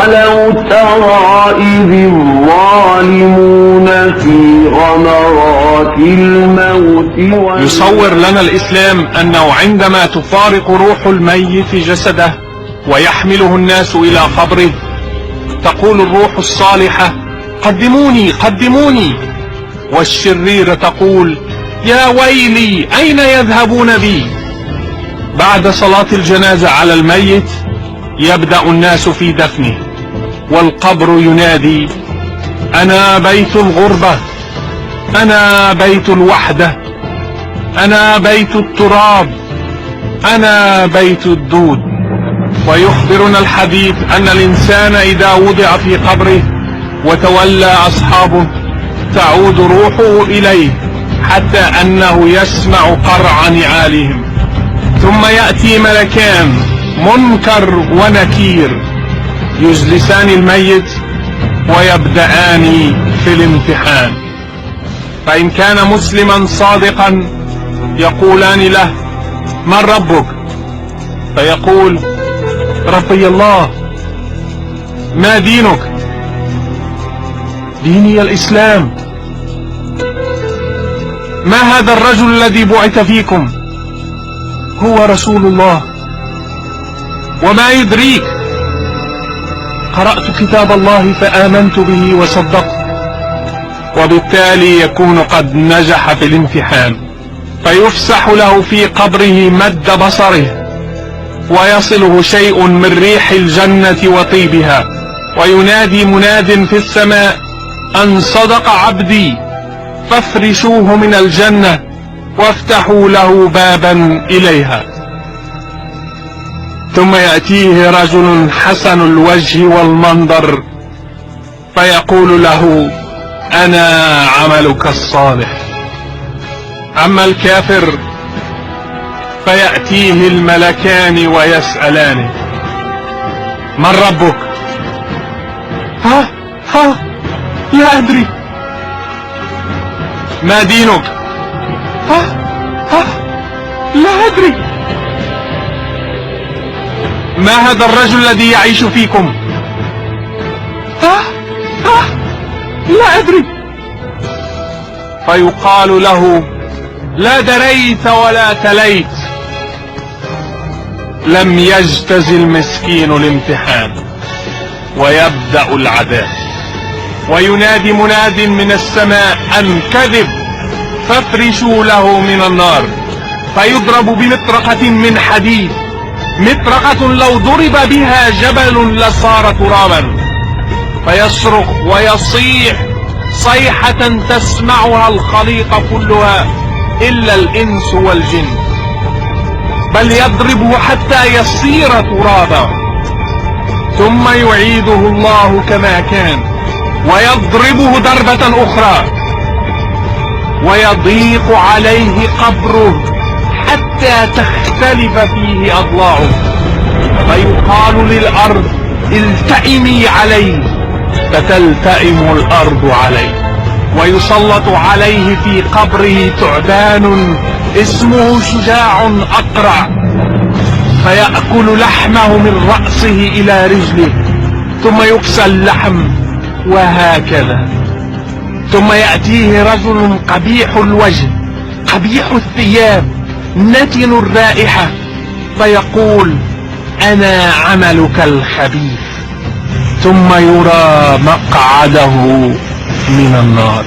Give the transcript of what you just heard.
ولو ترى إذ الظالمون في غمرات الموت. يصور لنا الإسلام أنه عندما تفارق روح الميت جسده ويحمله الناس إلى قبره، تقول الروح الصالحة: قدموني قدموني، والشريرة تقول: يا ويلي أين يذهبون بي؟ بعد صلاة الجنازة على الميت يبدأ الناس في دفنه، والقبر ينادي: أنا بيت الغربة، أنا بيت الوحدة، أنا بيت التراب، أنا بيت الدود. ويخبرنا الحديث أن الإنسان إذا وضع في قبره وتولى أصحابه تعود روحه إليه، حتى أنه يسمع قرع نعالهم. ثم يأتي ملكان منكر ونكير يجلسان الميت ويبدأان في الامتحان. فإن كان مسلما صادقا يقولان له: من ربك؟ فيقول: ربي الله. ما دينك؟ ديني الإسلام. ما هذا الرجل الذي بعث فيكم؟ هو رسول الله. وما يدريك؟ قرأت كتاب الله فآمنت به وصدقت. وبالتالي يكون قد نجح في الامتحان، فيفسح له في قبره مد بصره، ويصله شيء من ريح الجنة وطيبها، وينادي مناد في السماء: أن صدق عبدي، فافرشوه من الجنة وافتحوا له بابا إليها. ثم يأتيه رجل حسن الوجه والمنظر فيقول له: أنا عملك الصالح. أما الكافر فيأتيه الملكان ويسألانه: من ربك؟ لا أدري. ما دينك؟ لا أدري. ما هذا الرجل الذي يعيش فيكم؟ لا أدري. فيقال له: لا دريت ولا تليت. لم يجتز المسكين الامتحان، ويبدأ العذاب. وينادي مناد من السماء: أن كذب، فافرشوا له من النار. فيضرب بمطرقة من حديد، مطرقة لو ضرب بها جبل لصار ترابا. فيصرخ ويصيح صيحة تسمعها الخليقة كلها إلا الإنس والجن، بل يضربه حتى يصير ترابا، ثم يعيده الله كما كان ويضربه ضربة أخرى، ويضيق عليه قبره حتى تختلف فيه أضلاعه. فيقال للأرض: التئمي عليه، فتلتئم الأرض عليه. ويسلط عليه في قبره تعبان اسمه شجاع أقرع، فيأكل لحمه من رأسه إلى رجله، ثم يكسى اللحم، وهكذا. ثم يأتيه رجل قبيح الوجه قبيح الثياب نتن الرائحة، فيقول: أنا عملك الخبيث. ثم يرى مقعده من النار.